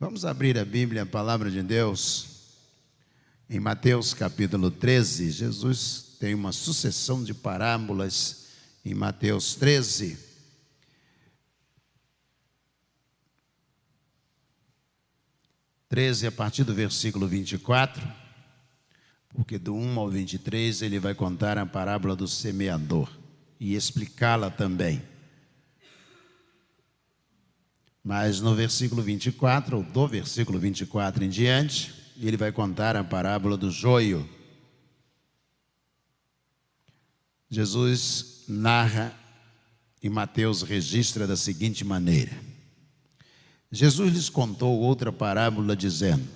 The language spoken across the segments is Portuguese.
Vamos abrir a Bíblia, a palavra de Deus, em Mateus capítulo 13. Jesus tem uma sucessão de parábolas em Mateus 13. A partir do versículo 24, porque do 1 ao 23 ele vai contar a parábola do semeador e explicá-la também. Mas no versículo 24, ou do versículo 24 em diante, ele vai contar a parábola do joio. Jesus narra e Mateus registra da seguinte maneira: Jesus lhes contou outra parábola dizendo: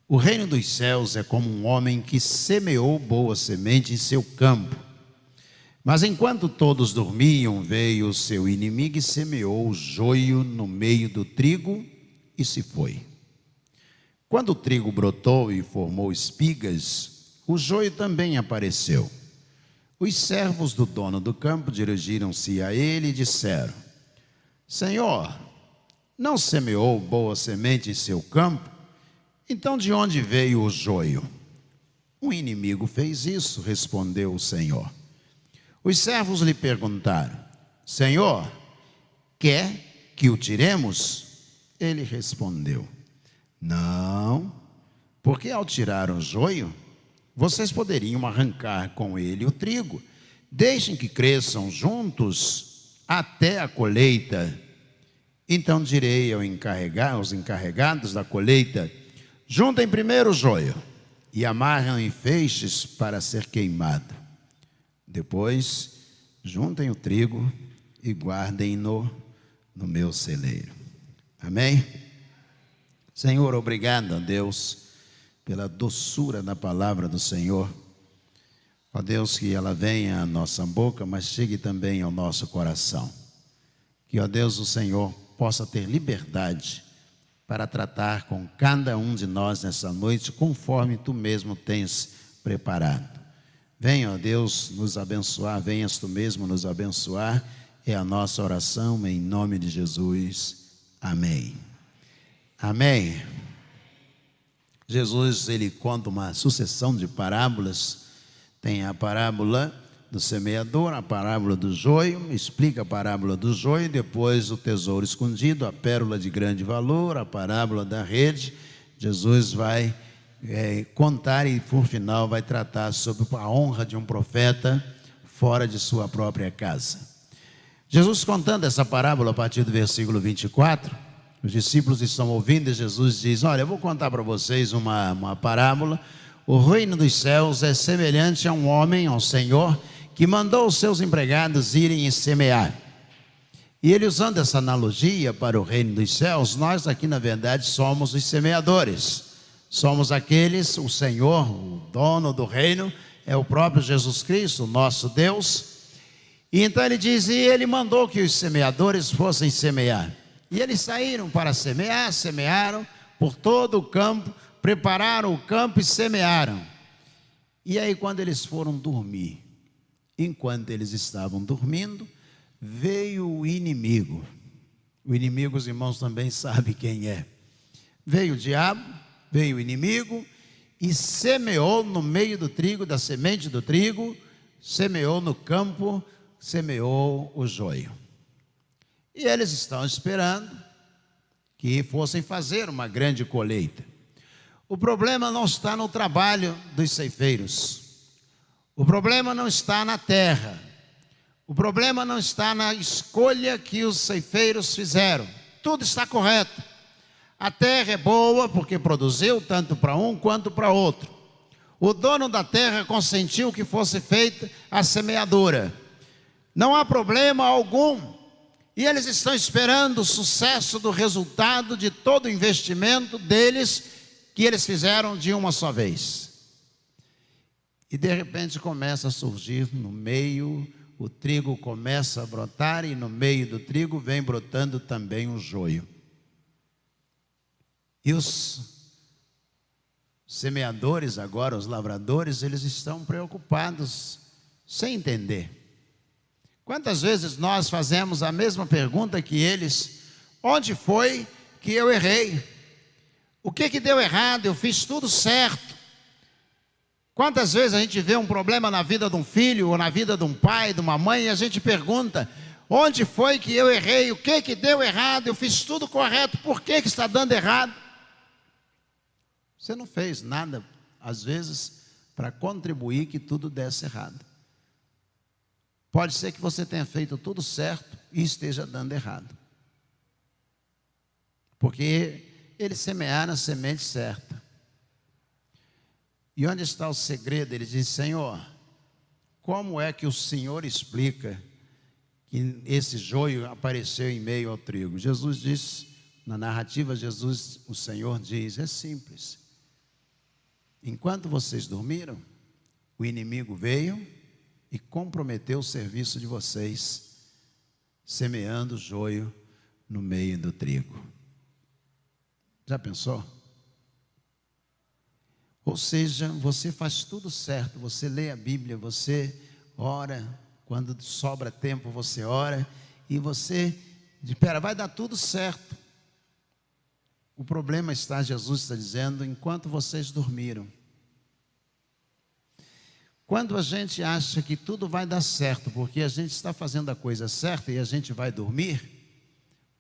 o reino dos céus é como um homem que semeou boa semente em seu campo. Mas enquanto todos dormiam, veio o seu inimigo e semeou o joio no meio do trigo e se foi. Quando o trigo brotou e formou espigas, o joio também apareceu. Os servos do dono do campo dirigiram-se a ele e disseram: Senhor, não semeou boa semente em seu campo? Então de onde veio o joio? Um inimigo fez isso, respondeu o Senhor. Os servos lhe perguntaram: Senhor, quer que o tiremos? Ele respondeu: não, porque ao tirar o joio, vocês poderiam arrancar com ele o trigo. Deixem que cresçam juntos até a colheita. Então direi aos encarregados da colheita: juntem primeiro o joio e amarram em feixes para ser queimado. Depois, juntem o trigo e guardem-no no meu celeiro. Amém? Senhor, obrigado a Deus pela doçura da palavra do Senhor. Ó Deus, que ela venha à nossa boca, mas chegue também ao nosso coração. Que, ó Deus, o Senhor possa ter liberdade para tratar com cada um de nós nessa noite, conforme Tu mesmo tens preparado. Venha, ó Deus, nos abençoar, venhas Tu mesmo nos abençoar, é a nossa oração em nome de Jesus. Amém. Amém. Jesus, ele conta uma sucessão de parábolas. Tem a parábola do semeador, a parábola do joio, explica a parábola do joio, depois o tesouro escondido, a pérola de grande valor, a parábola da rede. Jesus vai contar e por final vai tratar sobre a honra de um profeta fora de sua própria casa. Jesus contando essa parábola a partir do versículo 24, os discípulos estão ouvindo e Jesus diz: olha, eu vou contar para vocês uma parábola. O reino dos céus é semelhante a um homem, ao Senhor, que mandou os seus empregados irem e semear. E ele, usando essa analogia para o reino dos céus, nós aqui na verdade somos os semeadores. Somos aqueles, o Senhor, o dono do reino, é o próprio Jesus Cristo, o nosso Deus. E então ele diz, e ele mandou que os semeadores fossem semear. E eles saíram para semear, semearam por todo o campo, prepararam o campo e semearam. E aí quando eles foram dormir, enquanto eles estavam dormindo, veio o inimigo. O inimigo, os irmãos também sabem quem é. Veio o diabo. Veio o inimigo e semeou no meio do trigo, da semente do trigo, semeou no campo, semeou o joio. E eles estão esperando que fossem fazer uma grande colheita. O problema não está no trabalho dos ceifeiros. O problema não está na terra. O problema não está na escolha que os ceifeiros fizeram. Tudo está correto. A terra é boa porque produziu tanto para um quanto para outro. O dono da terra consentiu que fosse feita a semeadura. Não há problema algum. E eles estão esperando o sucesso do resultado de todo o investimento deles, que eles fizeram de uma só vez. E de repente começa a surgir no meio, o trigo começa a brotar e no meio do trigo vem brotando também o joio. E os semeadores agora, os lavradores, eles estão preocupados, sem entender. Quantas vezes nós fazemos a mesma pergunta que eles: onde foi que eu errei? O que deu errado? Eu fiz tudo certo. Quantas vezes a gente vê um problema na vida de um filho, ou na vida de um pai, de uma mãe, e a gente pergunta, onde foi que eu errei? O que deu errado? Eu fiz tudo correto, por que está dando errado? Você não fez nada, às vezes, para contribuir que tudo desse errado. Pode ser que você tenha feito tudo certo e esteja dando errado. Porque eles semearam a semente certa. E onde está o segredo? Ele diz, Senhor, como é que o Senhor explica que esse joio apareceu em meio ao trigo? Jesus disse, na narrativa, o Senhor diz, é simples. Enquanto vocês dormiram, o inimigo veio e comprometeu o serviço de vocês, semeando o joio no meio do trigo. Já pensou? Ou seja, você faz tudo certo, você lê a Bíblia, você ora, quando sobra tempo você ora, e você diz, vai dar tudo certo. O problema está, Jesus está dizendo, enquanto vocês dormiram. Quando a gente acha que tudo vai dar certo, porque a gente está fazendo a coisa certa e a gente vai dormir,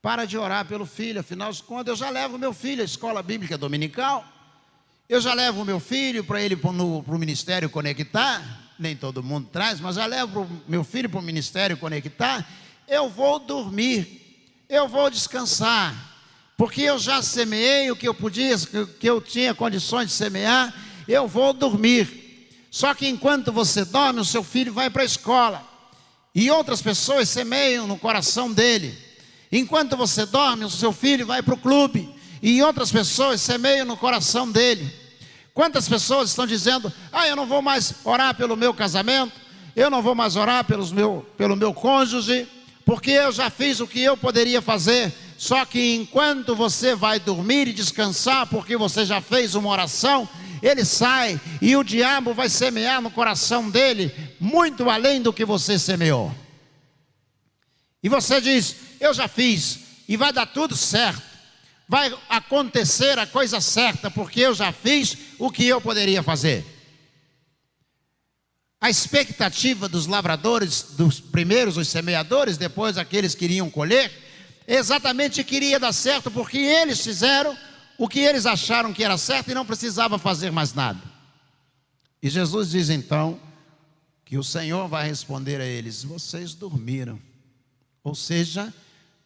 para de orar pelo filho. Afinal de contas, eu já levo meu filho à escola bíblica dominical, eu já levo o meu filho para ele para o Ministério Conectar, nem todo mundo traz, mas já levo meu filho para o Ministério Conectar, eu vou dormir, eu vou descansar, porque eu já semeei o que eu podia, que eu tinha condições de semear, eu vou dormir. Só que enquanto você dorme, o seu filho vai para a escola, e outras pessoas semeiam no coração dele. Enquanto você dorme, o seu filho vai para o clube, e outras pessoas semeiam no coração dele. Quantas pessoas estão dizendo, eu não vou mais orar pelo meu casamento, eu não vou mais orar pelo meu cônjuge, porque eu já fiz o que eu poderia fazer. Só que enquanto você vai dormir e descansar, porque você já fez uma oração, ele sai e o diabo vai semear no coração dele muito além do que você semeou. E você diz, eu já fiz e vai dar tudo certo, vai acontecer a coisa certa, porque eu já fiz o que eu poderia fazer. A expectativa dos lavradores, dos primeiros, os semeadores, depois aqueles que iriam colher, exatamente queria dar certo, porque eles fizeram o que eles acharam que era certo e não precisava fazer mais nada. E Jesus diz então que o Senhor vai responder a eles, vocês dormiram. Ou seja,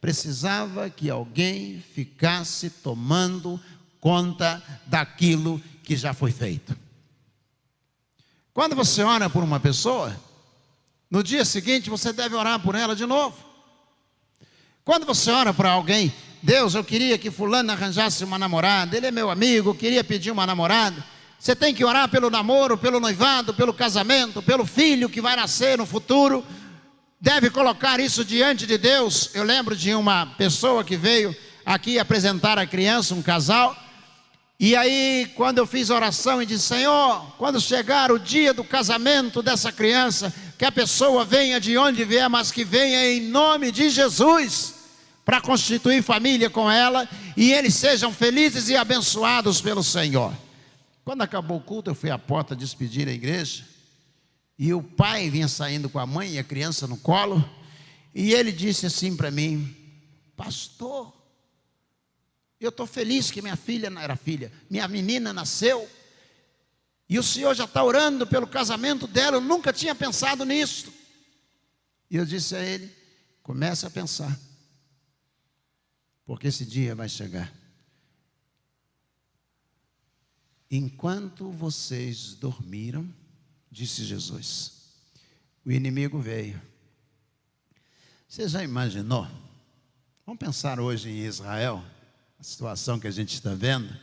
precisava que alguém ficasse tomando conta daquilo que já foi feito. Quando você ora por uma pessoa, no dia seguinte você deve orar por ela de novo. Quando você ora para alguém, Deus, eu queria que fulano arranjasse uma namorada, ele é meu amigo, eu queria pedir uma namorada. Você tem que orar pelo namoro, pelo noivado, pelo casamento, pelo filho que vai nascer no futuro. Deve colocar isso diante de Deus. Eu lembro de uma pessoa que veio aqui apresentar a criança, um casal. E aí, quando eu fiz a oração e disse, Senhor, quando chegar o dia do casamento dessa criança, que a pessoa venha de onde vier, mas que venha em nome de Jesus, para constituir família com ela, e eles sejam felizes e abençoados pelo Senhor. Quando acabou o culto, eu fui à porta despedir a igreja, e o pai vinha saindo com a mãe e a criança no colo, e ele disse assim para mim, pastor, eu estou feliz que minha menina nasceu, e o senhor já está orando pelo casamento dela, eu nunca tinha pensado nisso. E eu disse a ele, comece a pensar, porque esse dia vai chegar. Enquanto vocês dormiram, disse Jesus, o inimigo veio. Você já imaginou? Vamos pensar hoje em Israel, a situação que a gente está vendo.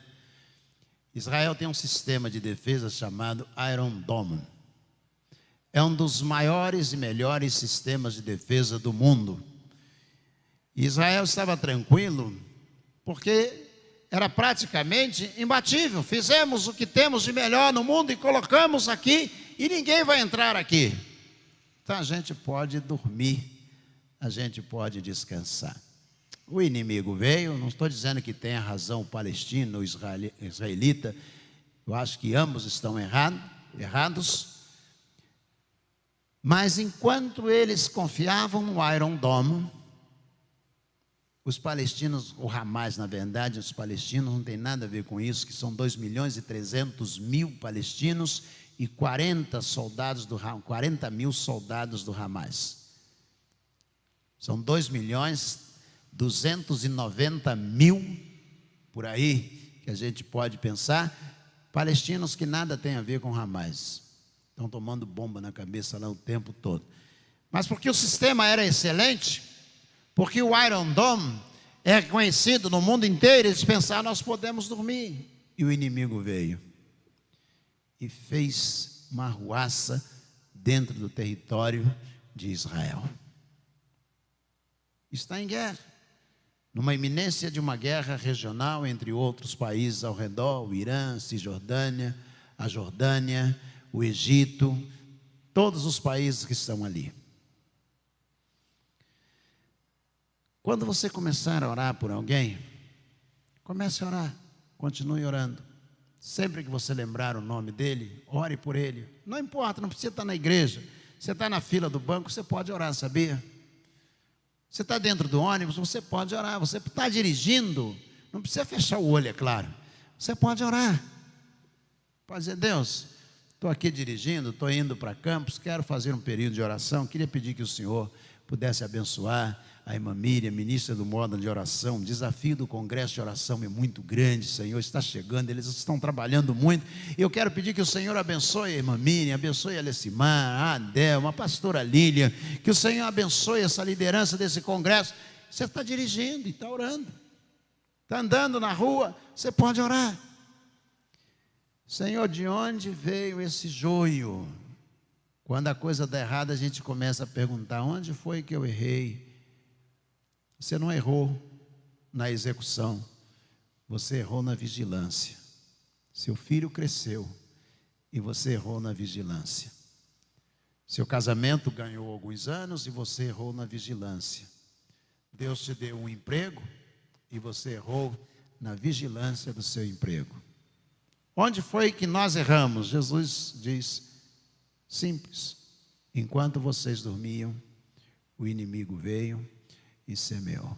Israel tem um sistema de defesa chamado Iron Dome. É um dos maiores e melhores sistemas de defesa do mundo. Israel estava tranquilo, porque era praticamente imbatível. Fizemos o que temos de melhor no mundo e colocamos aqui, e ninguém vai entrar aqui. Então a gente pode dormir, a gente pode descansar. O inimigo veio, não estou dizendo que tenha razão o palestino ou israelita, eu acho que ambos estão errados, mas enquanto eles confiavam no Iron Dome, os palestinos, o Hamas, na verdade, os palestinos não tem nada a ver com isso, que são 2.300.000 palestinos e 40 mil soldados do Hamas. São 2.290.000, por aí, que a gente pode pensar, palestinos que nada tem a ver com Hamas. Estão tomando bomba na cabeça lá o tempo todo. Mas porque o sistema era excelente, porque o Iron Dome é conhecido no mundo inteiro, eles pensaram, nós podemos dormir. E o inimigo veio e fez uma arruaça dentro do território de Israel. Está em guerra, numa iminência de uma guerra regional entre outros países ao redor, o Irã, a Cisjordânia, a Jordânia, o Egito, todos os países que estão ali. Quando você começar a orar por alguém, comece a orar, continue orando. Sempre que você lembrar o nome dele, ore por ele. Não importa, não precisa estar na igreja. Você está na fila do banco, você pode orar, sabia? Você está dentro do ônibus, você pode orar. Você está dirigindo, não precisa fechar o olho, é claro. Você pode orar. Pode dizer, Deus, estou aqui dirigindo, estou indo para Campos, quero fazer um período de oração. Queria pedir que o Senhor pudesse abençoar a irmã Miriam, ministra do módulo de oração. O desafio do congresso de oração é muito grande, Senhor, está chegando, eles estão trabalhando muito. Eu quero pedir que o Senhor abençoe a irmã Miriam, abençoe a Alecimar, a Adelma, a pastora Lília, que o Senhor abençoe essa liderança desse congresso. Você está dirigindo e está orando, está andando na rua, você pode orar. Senhor, de onde veio esse joio? Quando a coisa dá errada, a gente começa a perguntar, onde foi que eu errei? Você não errou na execução, você errou na vigilância. Seu filho cresceu e você errou na vigilância. Seu casamento ganhou alguns anos e você errou na vigilância. Deus te deu um emprego e você errou na vigilância do seu emprego. Onde foi que nós erramos? Jesus diz, simples, enquanto vocês dormiam, o inimigo veio e semeou.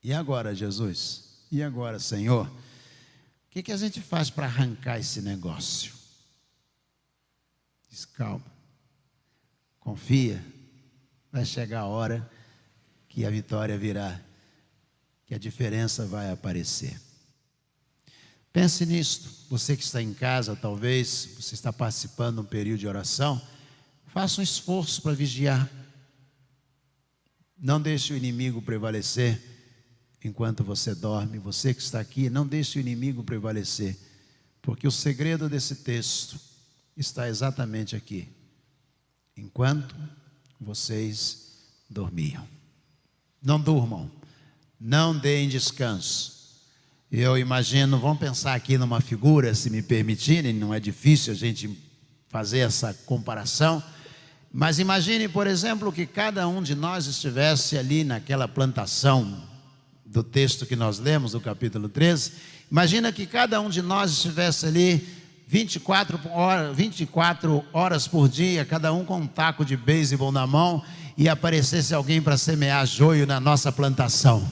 E agora, Jesus? E agora, Senhor? O que a gente faz para arrancar esse negócio? Diz, calma, confia, vai chegar a hora que a vitória virá, que a diferença vai aparecer. Pense nisto, você que está em casa, talvez, você está participando de um período de oração, faça um esforço para vigiar. Não deixe o inimigo prevalecer enquanto você dorme. Você que está aqui, não deixe o inimigo prevalecer, porque o segredo desse texto está exatamente aqui. Enquanto vocês dormiam. Não durmam, não deem descanso. Eu imagino, vamos pensar aqui numa figura, se me permitirem, não é difícil a gente fazer essa comparação. Mas imagine, por exemplo, que cada um de nós estivesse ali naquela plantação do texto que nós lemos, do capítulo 13. Imagina que cada um de nós estivesse ali 24 horas por dia, cada um com um taco de beisebol na mão, e aparecesse alguém para semear joio na nossa plantação.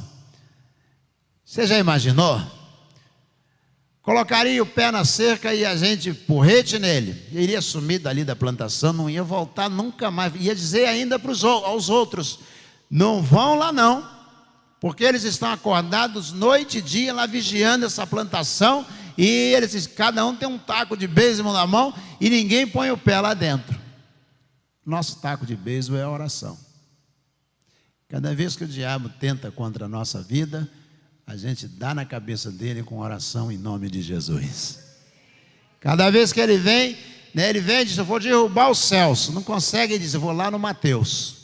Você já imaginou? Colocaria o pé na cerca e a gente, porrete nele, iria sumir dali da plantação, não ia voltar nunca mais, ia dizer ainda aos outros, não vão lá não, porque eles estão acordados noite e dia lá vigiando essa plantação, e eles, cada um tem um taco de beisebol na mão, e ninguém põe o pé lá dentro. Nosso taco de beisebol é a oração. Cada vez que o diabo tenta contra a nossa vida, a gente dá na cabeça dele com oração em nome de Jesus. Cada vez que ele vem, ele vem e diz, eu vou derrubar o Celso. Não consegue, ele diz, eu vou lá no Mateus.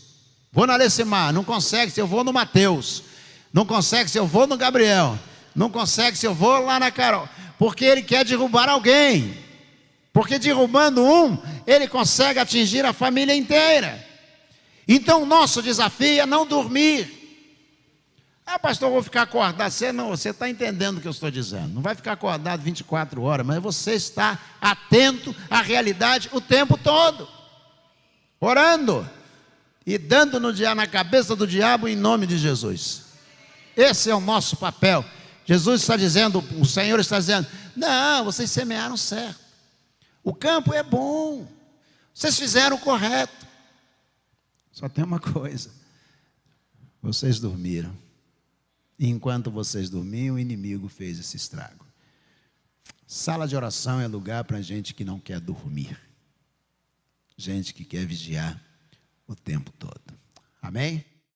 Vou na Alecimar, não consegue, se eu vou no Mateus. Não consegue, se eu vou no Gabriel. Não consegue, se eu vou lá na Carol. Porque ele quer derrubar alguém. Porque derrubando um, ele consegue atingir a família inteira. Então o nosso desafio é não dormir. Ah, pastor, eu vou ficar acordado. Você está entendendo o que eu estou dizendo. Não vai ficar acordado 24 horas, mas você está atento à realidade o tempo todo. Orando e dando na cabeça do diabo em nome de Jesus. Esse é o nosso papel. Jesus está dizendo, o Senhor está dizendo, não, vocês semearam certo. O campo é bom. Vocês fizeram o correto. Só tem uma coisa. Vocês dormiram. E enquanto vocês dormiam, o inimigo fez esse estrago. Sala de oração é lugar para gente que não quer dormir. Gente que quer vigiar o tempo todo. Amém?